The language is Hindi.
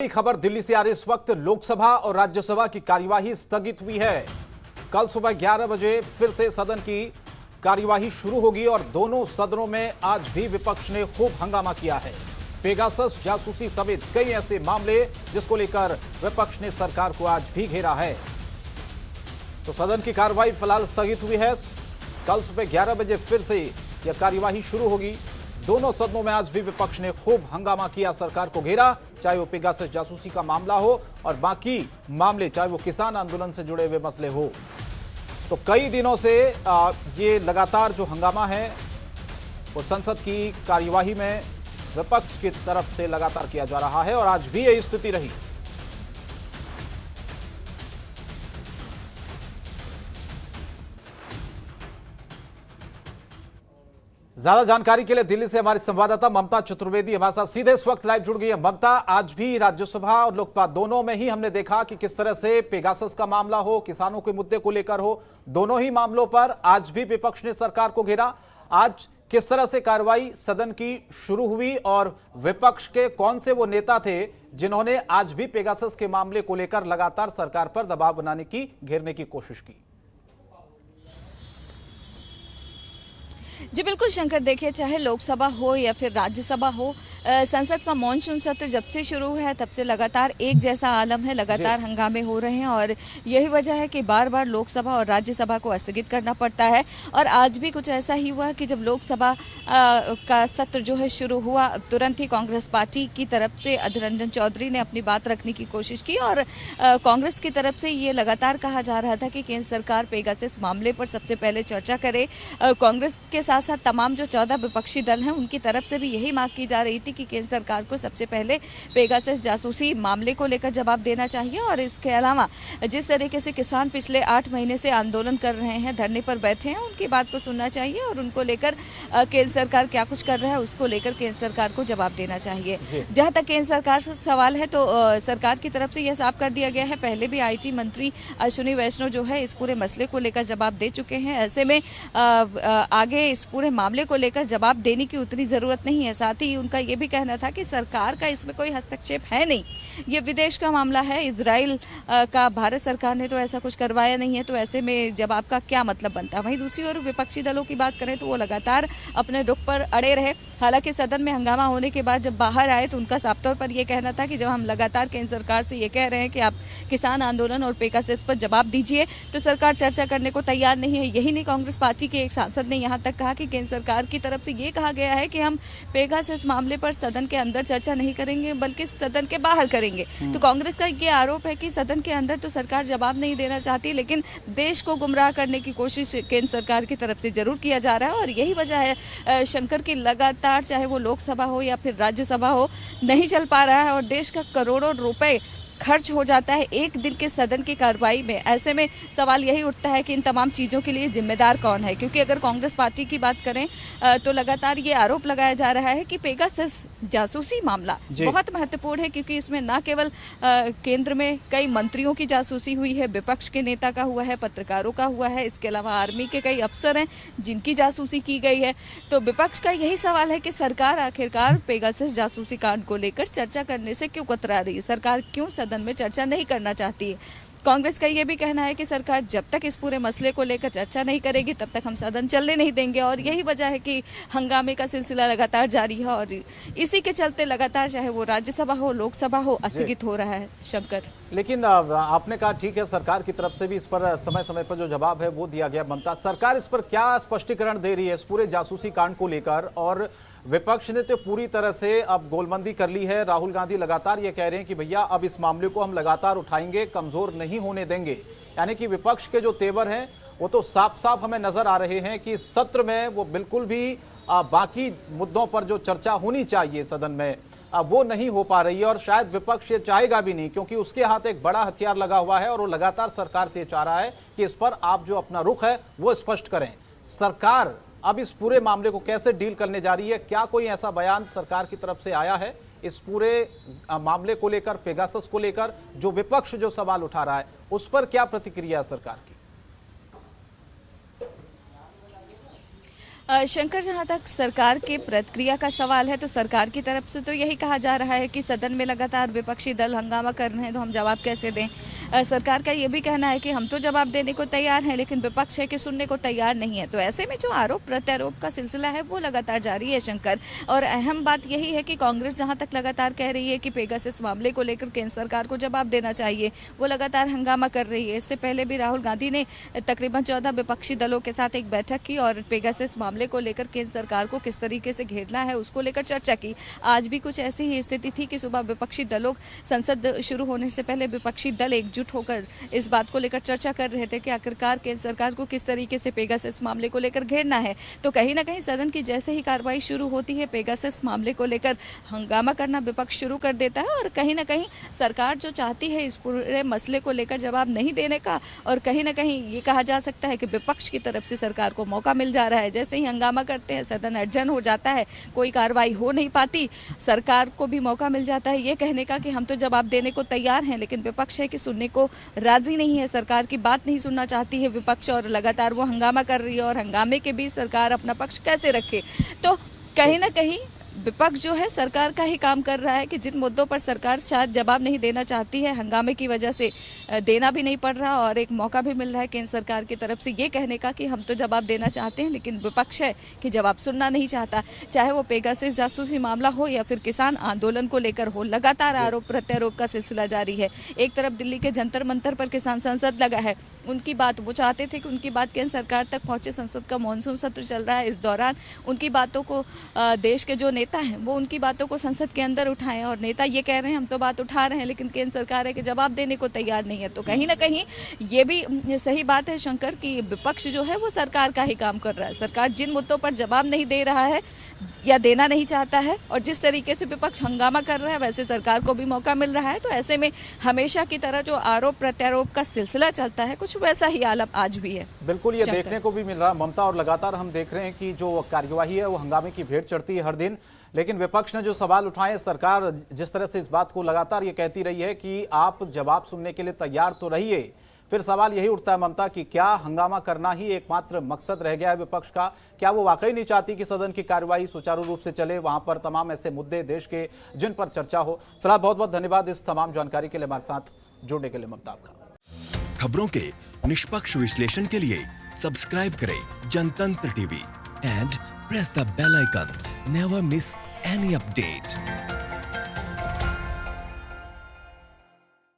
बड़ी खबर दिल्ली से आ रही। इस वक्त लोकसभा और राज्यसभा की कार्यवाही स्थगित हुई है। कल सुबह 11 बजे फिर से सदन की कार्यवाही शुरू होगी और दोनों सदनों में आज भी विपक्ष ने खूब हंगामा किया है। पेगासस जासूसी समेत कई ऐसे मामले जिसको लेकर विपक्ष ने सरकार को आज भी घेरा है। तो सदन की कार्यवाही फिलहाल स्थगित हुई है। कल सुबह 11 बजे फिर से यह कार्यवाही शुरू होगी। दोनों सदनों में आज भी विपक्ष ने खूब हंगामा किया, सरकार को घेरा, चाहे वो पेगासस जासूसी का मामला हो और बाकी मामले, चाहे वो किसान आंदोलन से जुड़े हुए मसले हो। तो कई दिनों से ये लगातार जो हंगामा है वो संसद की कार्यवाही में विपक्ष की तरफ से लगातार किया जा रहा है और आज भी यही स्थिति रही। ज्यादा जानकारी के लिए दिल्ली से हमारी संवाददाता ममता चतुर्वेदी हमारे साथ सीधे इस वक्त लाइव जुड़ गई है। ममता, आज भी राज्यसभा और लोकसभा दोनों में ही हमने देखा कि किस तरह से पेगासस का मामला हो, किसानों के मुद्दे को लेकर हो, दोनों ही मामलों पर आज भी विपक्ष ने सरकार को घेरा। आज किस तरह से कार्रवाई सदन की शुरू हुई और विपक्ष के कौन से वो नेता थे जिन्होंने आज भी पेगासस के मामले को लेकर लगातार सरकार पर दबाव बनाने की, घेरने की कोशिश की? जी बिल्कुल शंकर, देखिए चाहे लोकसभा हो या फिर राज्यसभा हो, संसद का मॉनसून सत्र जब से शुरू हुआ है तब से लगातार एक जैसा आलम है, लगातार हंगामे हो रहे हैं और यही वजह है कि बार बार लोकसभा और राज्यसभा को स्थगित करना पड़ता है। और आज भी कुछ ऐसा ही हुआ कि जब लोकसभा का सत्र जो है शुरू हुआ, तुरंत ही कांग्रेस पार्टी की तरफ से अधीर रंजन चौधरी ने अपनी बात रखने की कोशिश की और कांग्रेस की तरफ से ये लगातार कहा जा रहा था कि केंद्र सरकार पेगासस मामले पर सबसे पहले चर्चा करे। कांग्रेस के साथ साथ तमाम जो 14 विपक्षी दल हैं उनकी तरफ से भी यही मांग की जा रही थी कि केंद्र सरकार को सबसे पहले पेगासस जासूसी मामले को लेकर जवाब देना चाहिए। और इसके अलावा जिस तरीके से किसान पिछले 8 महीने से आंदोलन कर रहे हैं, धरने पर बैठे हैं, उनकी बात को सुनना चाहिए और उनको लेकर केंद्र सरकार क्या कुछ कर रहा है उसको लेकर केंद्र सरकार को जवाब देना चाहिए। जहां तक केंद्र सरकार से सवाल है तो सरकार की तरफ से यह साफ कर दिया गया है, पहले भी IT मंत्री अश्विनी वैष्णव जो है इस पूरे मसले को लेकर जवाब दे चुके हैं। ऐसे में आगे इस पूरे मामले को लेकर जवाब देने की उतनी जरूरत नहीं है। साथ ही उनका यह भी कहना था कि सरकार का इसमें कोई हस्तक्षेप है नहीं, ये विदेश का मामला है, इजराइल का, भारत सरकार ने तो ऐसा कुछ करवाया नहीं है, तो ऐसे में जवाब का क्या मतलब बनता। वहीं दूसरी ओर विपक्षी दलों की बात करें तो वो लगातार अपने रुख पर अड़े रहे। हालांकि सदन में हंगामा होने के बाद जब बाहर आए तो उनका साफ तौर पर यह कहना था कि जब हम लगातार केंद्र सरकार से ये कह रहे हैं कि आप किसान आंदोलन और पेगासस पर जवाब दीजिए तो सरकार चर्चा करने को तैयार नहीं है। यही नहीं, कांग्रेस पार्टी के एक सांसद ने यहाँ तक कहा कि केंद्र सरकार की तरफ से ये कहा गया है कि हम पेगासस मामले पर सदन के अंदर चर्चा नहीं करेंगे बल्कि सदन के बाहर करेंगे। तो कांग्रेस का ये आरोप है कि सदन के अंदर तो सरकार जवाब नहीं देना चाहती, लेकिन देश को गुमराह करने की कोशिश केंद्र सरकार की तरफ से जरूर किया जा रहा है। और यही वजह है शंकर की लगातार, चाहे वो लोकसभा हो या फिर राज्यसभा हो, नहीं चल पा रहा है और देश का करोड़ों रुपए खर्च हो जाता है एक दिन के सदन की कार्रवाई में। ऐसे में सवाल यही उठता है कि इन तमाम चीज़ों के लिए जिम्मेदार कौन है, क्योंकि अगर कांग्रेस पार्टी की बात करें तो लगातार ये आरोप लगाया जा रहा है कि पेगासस जासूसी मामला बहुत महत्वपूर्ण है, क्योंकि इसमें न केवल केंद्र में कई मंत्रियों की जासूसी हुई है, विपक्ष के नेता का हुआ है, पत्रकारों का हुआ है, इसके अलावा आर्मी के कई अफसर हैं जिनकी जासूसी की गई है। तो विपक्ष का यही सवाल है कि सरकार आखिरकार पेगासस जासूसी कांड को लेकर चर्चा करने से क्यों कतरा रही है, सरकार क्यों सदन में चर्चा नहीं करना चाहती है। कांग्रेस का यह भी कहना है कि सरकार जब तक इस पूरे मसले को लेकर चर्चा नहीं करेगी तब तक हम सदन चलने नहीं देंगे और यही वजह है कि हंगामे का सिलसिला लगातार जारी है और इसी के चलते लगातार चाहे वो राज्यसभा हो, लोकसभा हो, स्थगित हो रहा है। शंकर, लेकिन आपने कहा ठीक है, सरकार की तरफ से भी इस पर समय समय पर जो जवाब है वो दिया गया। ममता, सरकार इस पर क्या स्पष्टीकरण दे रही है इस पूरे जासूसी कांड को लेकर? और विपक्ष ने तो पूरी तरह से अब गोलबंदी कर ली है। राहुल गांधी लगातार ये कह रहे हैं कि भैया अब इस मामले को हम लगातार उठाएंगे, कमजोर नहीं होने देंगे। यानी कि विपक्ष के जो तेवर हैं वो तो साफ साफ हमें नजर आ रहे हैं कि सत्र में वो बिल्कुल भी बाकी मुद्दों पर जो चर्चा होनी चाहिए सदन में वो नहीं हो पा रही है और शायद विपक्ष ये चाहेगा भी नहीं, क्योंकि उसके हाथ एक बड़ा हथियार लगा हुआ है और वो लगातार सरकार से चाह रहा है कि इस पर आप जो अपना रुख है वो स्पष्ट करें। सरकार अब इस पूरे मामले को कैसे डील करने जा रही है? क्या कोई ऐसा बयान सरकार की तरफ से आया है इस पूरे मामले को लेकर, पेगासस को लेकर? जो विपक्ष जो सवाल उठा रहा है उस पर क्या प्रतिक्रिया सरकार की? शंकर, जहाँ तक सरकार के प्रतिक्रिया का सवाल है तो सरकार की तरफ से तो यही कहा जा रहा है कि सदन में लगातार विपक्षी दल हंगामा कर रहे हैं तो हम जवाब कैसे दें। सरकार का ये भी कहना है कि हम तो जवाब देने को तैयार हैं लेकिन विपक्ष है कि सुनने को तैयार नहीं है। तो ऐसे में जो आरोप प्रत्यारोप का सिलसिला है वो लगातार जारी है शंकर। और अहम बात यही है कि कांग्रेस जहाँ तक लगातार कह रही है कि पेगासस मामले को लेकर केंद्र सरकार को जवाब देना चाहिए, वो लगातार हंगामा कर रही है। इससे पहले भी राहुल गांधी ने तकरीबन 14 विपक्षी दलों के साथ एक बैठक की और पेगासस मामले को लेकर केंद्र सरकार को किस तरीके से घेरना है उसको लेकर चर्चा की। आज भी कुछ ऐसी ही स्थिति थी कि सुबह विपक्षी दलों, संसद शुरू होने से पहले विपक्षी दल एकजुट होकर इस बात को लेकर चर्चा कर रहे थे कि आखिरकार केंद्र सरकार को किस तरीके से पेगासस मामले को लेकर घेरना है। तो कहीं ना कहीं सदन की जैसे ही कार्रवाई शुरू होती है, पेगासस मामले को लेकर हंगामा करना विपक्ष शुरू कर देता है और कहीं ना कहीं सरकार जो चाहती है इस पूरे मसले को लेकर जवाब नहीं देने का, और कहीं ना कहीं ये कहा जा सकता है कि विपक्ष की तरफ से सरकार को मौका मिल जा रहा है। जैसे ही हंगामा करते हैं, सदन अडजन हो जाता है, कोई कार्रवाई हो नहीं पाती, सरकार को भी मौका मिल जाता है ये कहने का कि हम तो जवाब देने को तैयार हैं, लेकिन विपक्ष है कि सुनने को राजी नहीं है, सरकार की बात नहीं सुनना चाहती है विपक्ष, और लगातार वो हंगामा कर रही है। और हंगामे के बीच सरकार अपना पक्ष कैसे रखे? तो कहीं ना कहीं विपक्ष जो है सरकार का ही काम कर रहा है कि जिन मुद्दों पर सरकार शायद जवाब नहीं देना चाहती है, हंगामे की वजह से देना भी नहीं पड़ रहा और एक मौका भी मिल रहा है केंद्र सरकार की तरफ से ये कहने का कि हम तो जवाब देना चाहते हैं, लेकिन विपक्ष है कि जवाब सुनना नहीं चाहता। चाहे वो पेगासस जासूसी मामला हो या फिर किसान आंदोलन को लेकर हो, लगातार आरोप प्रत्यारोप का सिलसिला जारी है। एक तरफ दिल्ली के जंतर मंतर पर किसान संसद लगा है, उनकी बात, वो चाहते थे कि उनकी बात केंद्र सरकार तक पहुंचे। संसद का मानसून सत्र चल रहा है, इस दौरान उनकी बातों को देश के जो नेता हैं वो उनकी बातों को संसद के अंदर उठाएं, और नेता ये कह रहे हैं हम तो बात उठा रहे हैं लेकिन केंद्र सरकार है कि जवाब देने को तैयार नहीं है। तो कहीं ना कहीं ये भी सही बात है शंकर कि विपक्ष जो है वो सरकार का ही काम कर रहा है। सरकार जिन मुद्दों पर जवाब नहीं दे रहा है या देना नहीं चाहता है, और जिस तरीके से विपक्ष हंगामा कर रहा है वैसे सरकार को भी मौका मिल रहा है। तो ऐसे में हमेशा की तरह जो आरोप प्रत्यारोप का सिलसिला चलता है, कुछ वैसा ही आलम आज भी है। बिल्कुल, ये देखने को भी मिल रहा है ममता, और लगातार हम देख रहे हैं कि जो कार्यवाही है वो हंगामे की भेंट चढ़ती है हर दिन। लेकिन विपक्ष ने जो सवाल उठाए, सरकार जिस तरह से इस बात को लगातार ये कहती रही है कि आप जवाब सुनने के लिए तैयार तो रहिए, फिर सवाल यही उठता है ममता कि क्या हंगामा करना ही एकमात्र मकसद रह गया है विपक्ष का? क्या वो वाकई नहीं चाहती कि सदन की कार्यवाही सुचारू रूप से चले, वहां पर तमाम ऐसे मुद्दे देश के जिन पर चर्चा हो? फिलहाल बहुत बहुत धन्यवाद इस तमाम जानकारी के लिए हमारे साथ जुड़ने के लिए ममता आपका। खबरों के निष्पक्ष विश्लेषण के लिए सब्सक्राइब करें Jantantra TV and press the bell icon. Never miss any update.